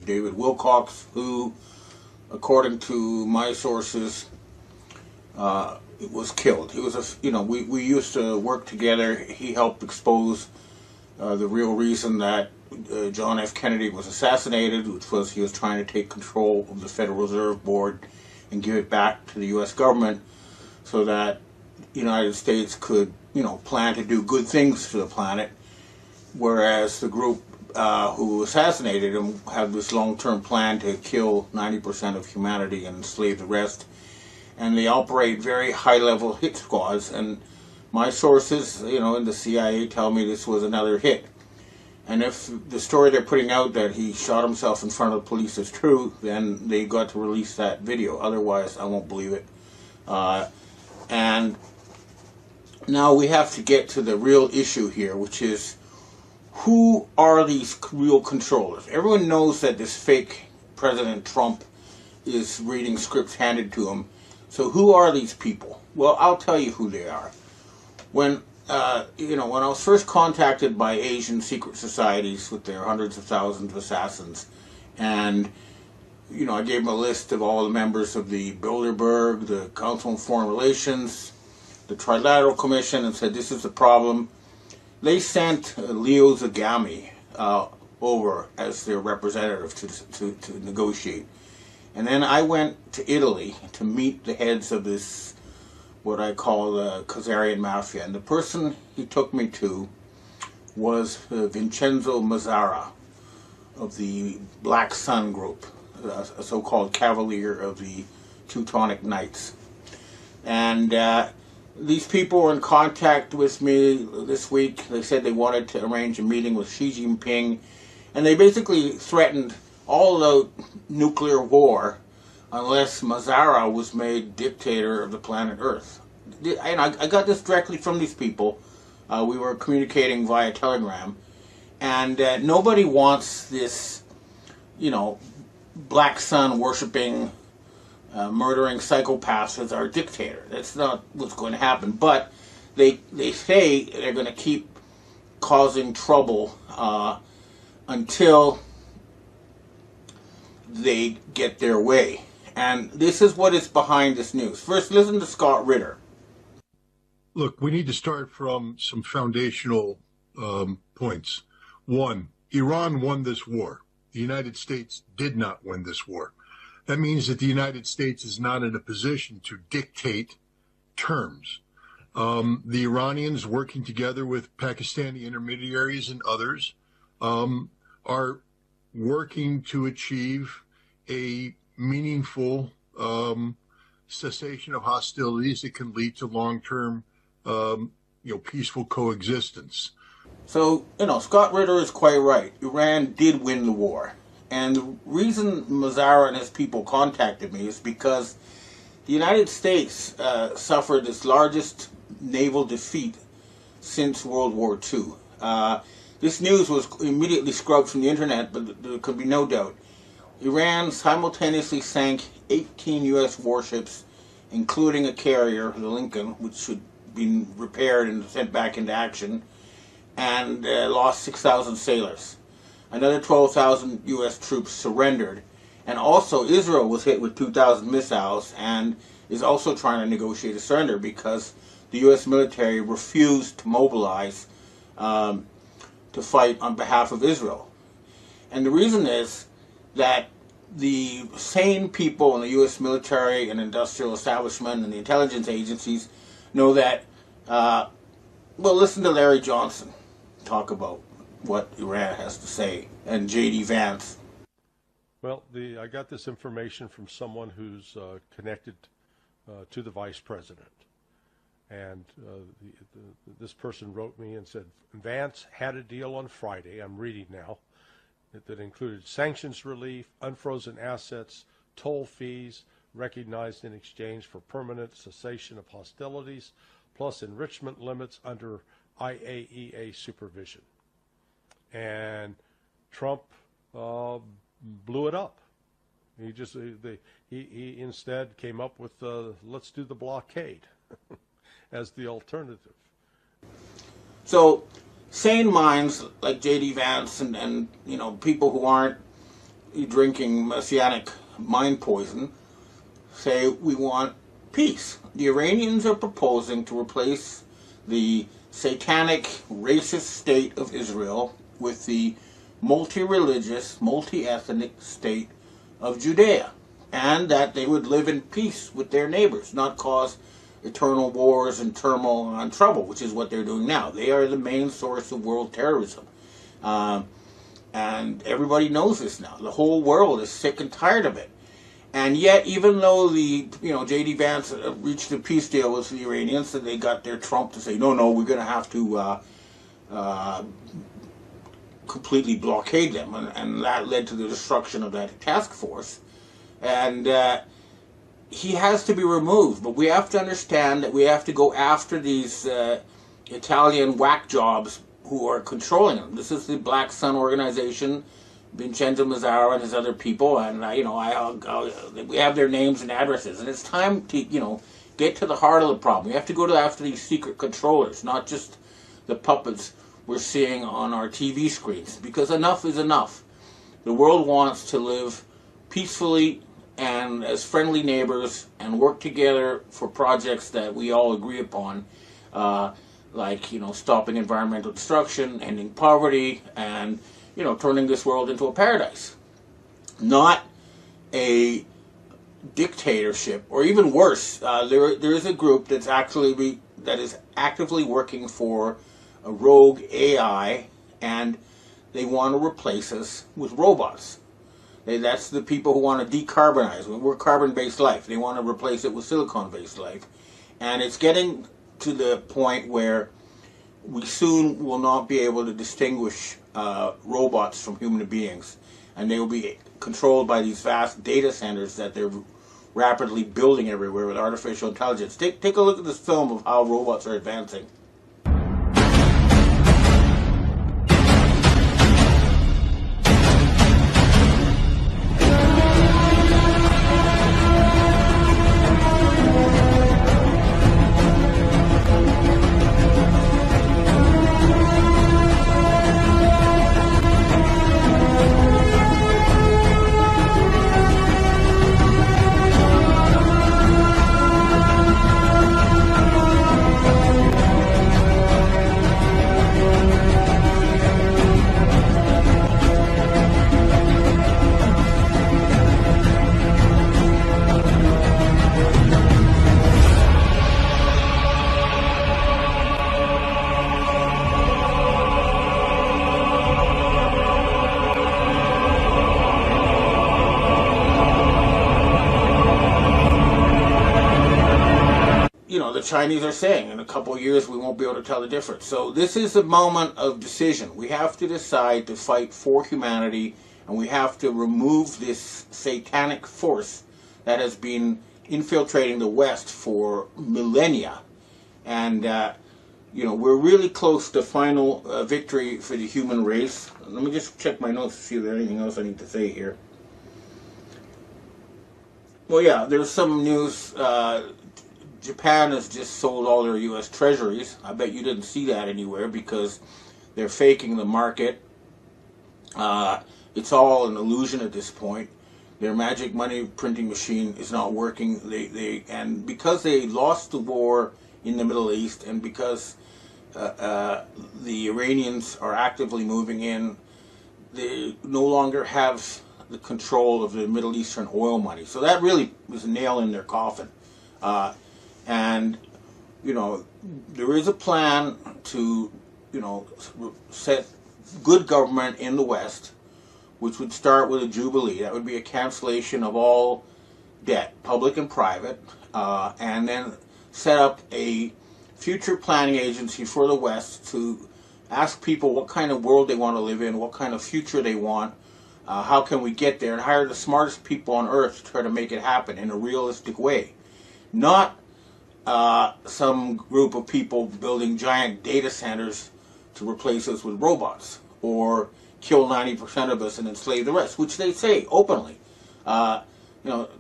David Wilcox, who, according to my sources, was killed. He was we used to work together. He helped expose the real reason that John F. Kennedy was assassinated, which was he was trying to take control of the Federal Reserve Board and give it back to the U.S. government so that the United States could, plan to do good things for the planet, whereas the group who assassinated him had this long-term plan to kill 90% of humanity and enslave the rest. And they operate very high-level hit squads, and my sources, in the CIA tell me this was another hit. And if the story they're putting out that he shot himself in front of the police is true, then they got to release that video. Otherwise, I won't believe it. And now we have to get to the real issue here, which is, who are these real controllers? Everyone knows that this fake President Trump is reading scripts handed to him. So who are these people? Well, I'll tell you who they are. When when I was first contacted by Asian secret societies with their hundreds of thousands of assassins, and I gave them a list of all the members of the Bilderberg, the Council on Foreign Relations, the Trilateral Commission, and said this is the problem. They sent Leo Zagami over as their representative to negotiate. And then I went to Italy to meet the heads of this, what I call the Khazarian Mafia. And the person he took me to was Vincenzo Mazzara of the Black Sun Group, a so-called cavalier of the Teutonic Knights. And these people were in contact with me this week. They said they wanted to arrange a meeting with Xi Jinping, and they basically threatened all-out nuclear war unless Mazzara was made dictator of the planet Earth. And I got this directly from these people. We were communicating via Telegram, and nobody wants this, Black Sun worshipping, murdering psychopaths as our dictator. That's not what's going to happen. But they say they're going to keep causing trouble until they get their way. And this is what is behind this news. First, listen to Scott Ritter. Look, we need to start from some foundational points. One, Iran won this war. The United States did not win this war. That means that the United States is not in a position to dictate terms. The Iranians, working together with Pakistani intermediaries and others, are working to achieve a meaningful cessation of hostilities that can lead to long-term, peaceful coexistence. So, Scott Ritter is quite right. Iran did win the war. And the reason Mazzara and his people contacted me is because the United States suffered its largest naval defeat since World War II. This news was immediately scrubbed from the internet, but there could be no doubt. Iran simultaneously sank 18 U.S. warships, including a carrier, the Lincoln, which should be repaired and sent back into action, and lost 6,000 sailors. Another 12,000 U.S. troops surrendered. And also Israel was hit with 2,000 missiles and is also trying to negotiate a surrender because the U.S. military refused to mobilize to fight on behalf of Israel. And the reason is that the sane people in the U.S. military and industrial establishment and the intelligence agencies know that, listen to Larry Johnson talk about what Iran has to say, and J.D. Vance. Well, I got this information from someone who's connected to the vice president. And this person wrote me and said, Vance had a deal on Friday, I'm reading now, that included sanctions relief, unfrozen assets, toll fees recognized in exchange for permanent cessation of hostilities, plus enrichment limits under IAEA supervision. And Trump blew it up. He instead came up with let's do the blockade as the alternative. So sane minds like J.D. Vance and people who aren't drinking messianic mind poison, say we want peace. The Iranians are proposing to replace the satanic, racist state of Israel with the multi-religious, multi-ethnic state of Judea, and that they would live in peace with their neighbors, not cause eternal wars and turmoil and trouble, which is what they're doing now. They are the main source of world terrorism. And everybody knows this now. The whole world is sick and tired of it. And yet, even though J.D. Vance reached a peace deal with the Iranians, and they got their Trump to say, no, we're going to have to completely blockade them, and that led to the destruction of that task force. And he has to be removed, but we have to understand that we have to go after these Italian whack jobs who are controlling them. This is the Black Sun organization, Vincenzo Mazzara and his other people, and we have their names and addresses, and it's time to get to the heart of the problem. We have to go after these secret controllers, not just the puppets we're seeing on our TV screens, because enough is enough. The world wants to live peacefully and as friendly neighbors and work together for projects that we all agree upon, like stopping environmental destruction, ending poverty, and turning this world into a paradise, not a dictatorship, or even worse. There is a group that is actively working for a rogue AI, and they want to replace us with robots. That's the people who want to decarbonize. We're carbon-based life. They want to replace it with silicon-based life. And it's getting to the point where we soon will not be able to distinguish robots from human beings. And they will be controlled by these vast data centers that they're rapidly building everywhere with artificial intelligence. Take a look at this film of how robots are advancing. The Chinese are saying in a couple of years we won't be able to tell the difference. So this is a moment of decision. We have to decide to fight for humanity, and we have to remove this satanic force that has been infiltrating the West for millennia. And we're really close to final victory for the human race. Let me just check my notes to see if there's anything else I need to say here. Well, yeah, there's some news. Japan has just sold all their U.S. treasuries. I bet you didn't see that anywhere because they're faking the market. It's all an illusion at this point. Their magic money printing machine is not working. And because they lost the war in the Middle East, and because the Iranians are actively moving in, they no longer have the control of the Middle Eastern oil money. So that really was a nail in their coffin. And, there is a plan to, set good government in the West, which would start with a jubilee. That would be a cancellation of all debt, public and private, and then set up a future planning agency for the West to ask people what kind of world they want to live in, what kind of future they want, how can we get there, and hire the smartest people on earth to try to make it happen in a realistic way. Not some group of people building giant data centers to replace us with robots, or kill 90% of us and enslave the rest, which they say openly.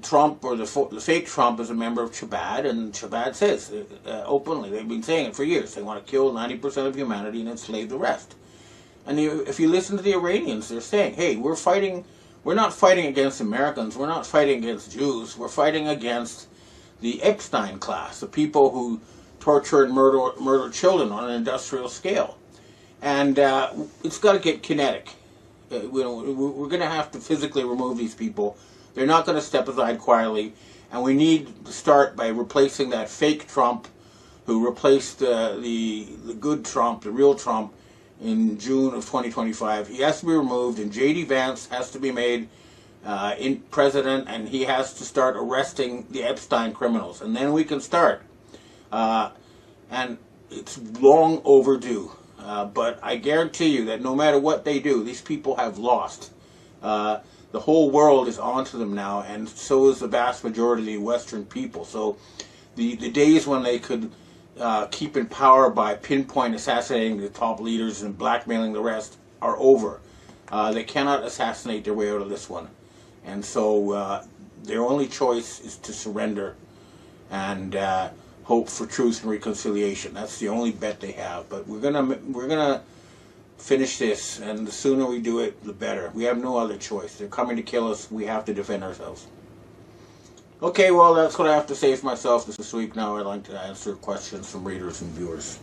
Trump, or the fake Trump, is a member of Chabad, and Chabad says openly, they've been saying it for years, they want to kill 90% of humanity and enslave the rest. And if you listen to the Iranians, they're saying, hey, we're fighting we're not fighting against Americans. We're not fighting against Jews. We're fighting against the Epstein class, the people who torture and murder children on an industrial scale. And it's got to get kinetic. We're going to have to physically remove these people. They're not going to step aside quietly. And we need to start by replacing that fake Trump who replaced the good Trump, the real Trump, in June of 2025. He has to be removed, and J.D. Vance has to be made in president, and he has to start arresting the Epstein criminals. And then we can start. And it's long overdue. But I guarantee you that no matter what they do, these people have lost. The whole world is onto them now, and so is the vast majority of the Western people. So the days when they could keep in power by pinpoint assassinating the top leaders and blackmailing the rest are over. They cannot assassinate their way out of this one. And so their only choice is to surrender and hope for truth and reconciliation. That's the only bet they have. But we're gonna finish this, and the sooner we do it, the better. We have no other choice. They're coming to kill us. We have to defend ourselves. Okay, well, that's what I have to say for myself this week. Now I'd like to answer questions from readers and viewers.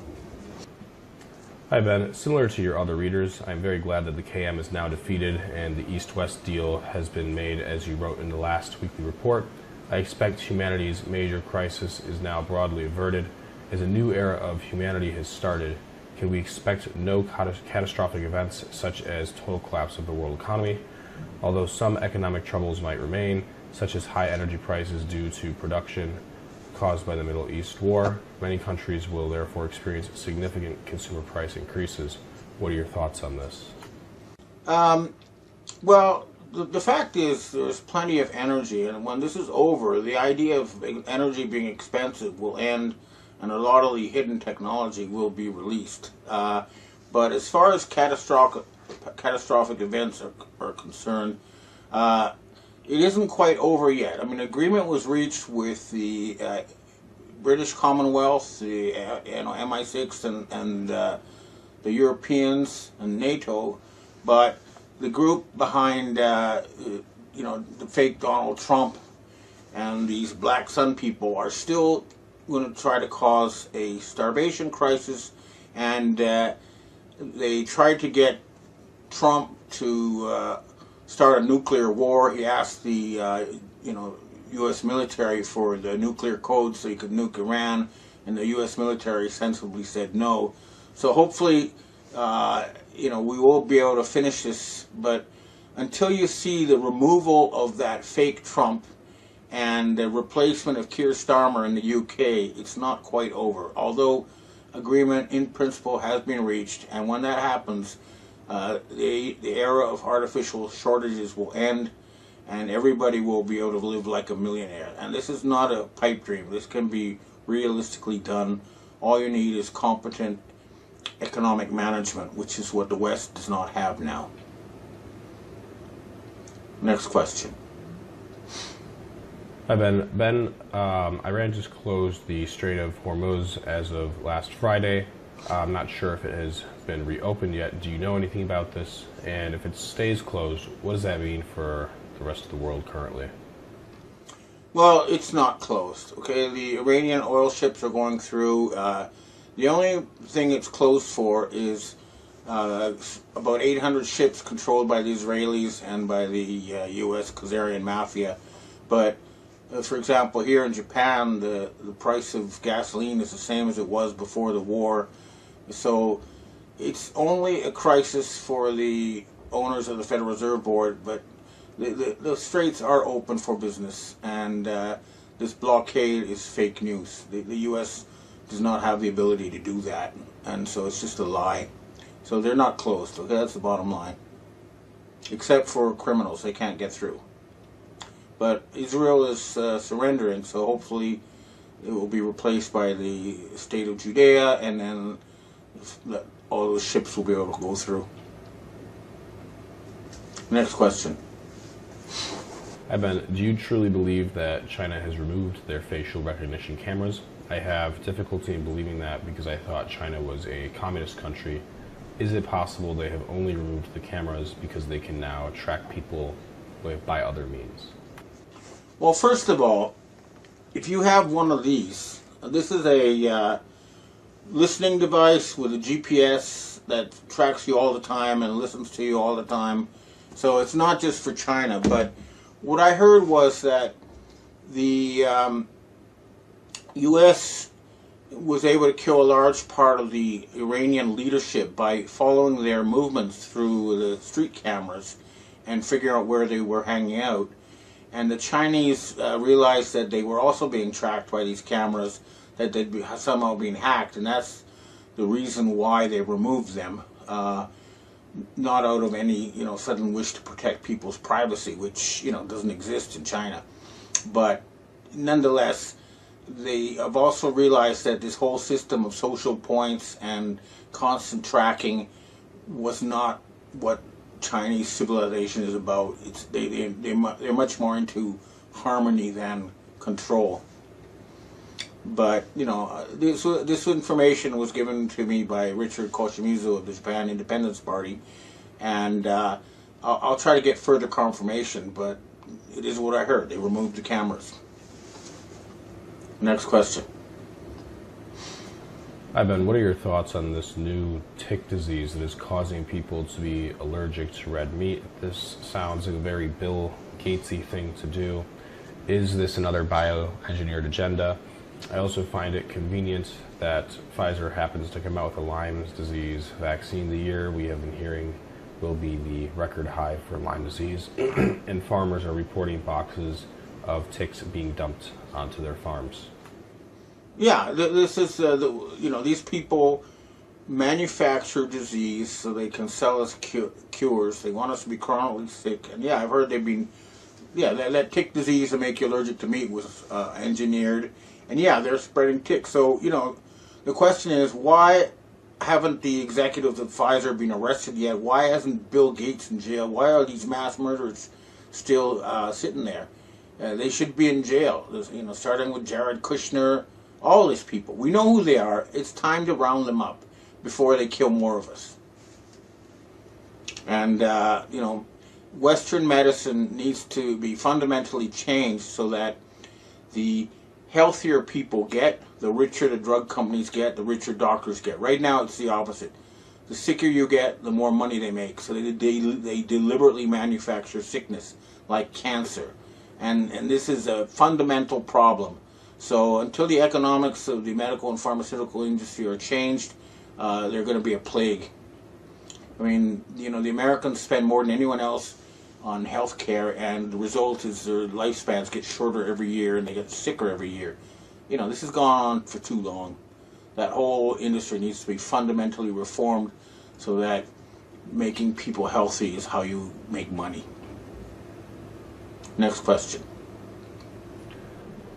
Hi, Ben. Similar to your other readers, I'm very glad that the KM is now defeated and the East-West deal has been made, as you wrote in the last weekly report. I expect humanity's major crisis is now broadly averted. As a new era of humanity has started, can we expect no catastrophic events such as total collapse of the world economy? Although some economic troubles might remain, such as high energy prices due to production caused by the Middle East war, many countries will therefore experience significant consumer price increases. What are your thoughts on this? Well, the fact is there's plenty of energy, and when this is over, the idea of energy being expensive will end, and a lot of the hidden technology will be released. But as far as catastrophic events are concerned, it isn't quite over yet. I mean, agreement was reached with the British Commonwealth, the MI6, and the Europeans and NATO, but the group behind the fake Donald Trump and these Black Sun people are still going to try to cause a starvation crisis, and they tried to get Trump to start a nuclear war. He asked the U.S. military for the nuclear code so he could nuke Iran, and the U.S. military sensibly said no. So hopefully, we will be able to finish this. But until you see the removal of that fake Trump and the replacement of Keir Starmer in the UK, it's not quite over. Although agreement in principle has been reached, and when that happens, the era of artificial shortages will end, and everybody will be able to live like a millionaire. And this is not a pipe dream. This can be realistically done. All you need is competent economic management, which is what the West does not have now. Next question. Hi, Ben. Ben, Iran just closed the Strait of Hormuz as of last Friday. I'm not sure if it has been reopened yet. Do you know anything about this? And if it stays closed, what does that mean for the rest of the world currently? Well, it's not closed. Okay, the Iranian oil ships are going through. The only thing it's closed for is about 800 ships controlled by the Israelis and by the U.S. Khazarian mafia. But, for example, here in Japan, the price of gasoline is the same as it was before the war. So it's only a crisis for the owners of the Federal Reserve Board, but the straits are open for business, and this blockade is fake news. The U.S. does not have the ability to do that, and so it's just a lie. So they're not closed, okay? That's the bottom line. Except for criminals, they can't get through. But Israel is surrendering, so hopefully it will be replaced by the state of Judea, and then all those ships will be able to go through. Next question. Hi, Ben. Do you truly believe that China has removed their facial recognition cameras? I have difficulty in believing that because I thought China was a communist country. Is it possible they have only removed the cameras because they can now track people by other means? Well, first of all, if you have one of these, this is a listening device with a GPS that tracks you all the time and listens to you all the time. So it's not just for China. But what I heard was that the U.S. was able to kill a large part of the Iranian leadership by following their movements through the street cameras and figuring out where they were hanging out. And the Chinese realized that they were also being tracked by these cameras, that they'd be somehow being hacked, and that's the reason why they removed them. Not out of any, sudden wish to protect people's privacy, which, doesn't exist in China. But nonetheless, they have also realized that this whole system of social points and constant tracking was not what Chinese civilization is about. They're much more into harmony than control. But this information was given to me by Richard Koshimizu of the Japan Independence Party, and I'll try to get further confirmation. But it is what I heard. They removed the cameras. Next question. Hi Ben, what are your thoughts on this new tick disease that is causing people to be allergic to red meat? This sounds like a very Bill Gatesy thing to do. Is this another bioengineered agenda? I also find it convenient that Pfizer happens to come out with a Lyme disease vaccine. The year we have been hearing will be the record high for Lyme disease, and farmers are reporting boxes of ticks being dumped onto their farms. Yeah, this is these people manufacture disease so they can sell us cures. They want us to be chronically sick, and yeah, I've heard they've been, that tick disease to make you allergic to meat was engineered, and yeah, they're spreading ticks. So the question is, why haven't the executives of Pfizer been arrested yet? Why hasn't Bill Gates in jail? Why are these mass murderers still sitting there? They should be in jail. Starting with Jared Kushner. All these people. We know who they are. It's time to round them up before they kill more of us. And, Western medicine needs to be fundamentally changed so that the healthier people get, the richer the drug companies get, the richer doctors get. Right now it's the opposite. The sicker you get, the more money they make. So they deliberately manufacture sickness, like cancer. And this is a fundamental problem. So until the economics of the medical and pharmaceutical industry are changed, they're going to be a plague. I mean, the Americans spend more than anyone else on health care, and the result is their lifespans get shorter every year and they get sicker every year. This has gone on for too long. That whole industry needs to be fundamentally reformed so that making people healthy is how you make money. Next question.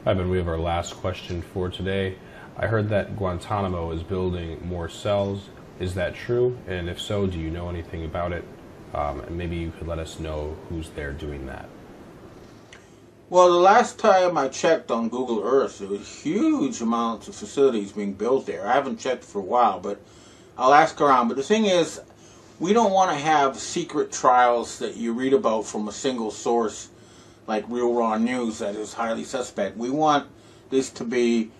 Ivan, we have our last question for today. I heard that Guantanamo is building more cells. Is that true? And if so, do you know anything about it? And maybe you could let us know who's there doing that. Well, the last time I checked on Google Earth, there was huge amounts of facilities being built there. I haven't checked for a while, but I'll ask around. But the thing is, we don't want to have secret trials that you read about from a single source like Real Raw News that is highly suspect. We want this to be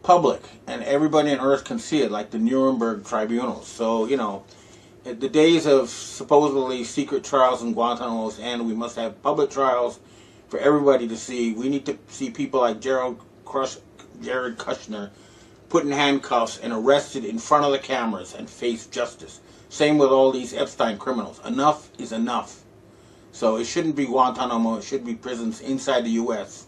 public, and everybody on Earth can see it, like the Nuremberg tribunals. So, the days of supposedly secret trials in Guantanamo end. We must have public trials for everybody to see. We need to see people like Jared Kushner put in handcuffs and arrested in front of the cameras and face justice. Same with all these Epstein criminals. Enough is enough. So it shouldn't be Guantanamo, it should be prisons inside the U.S.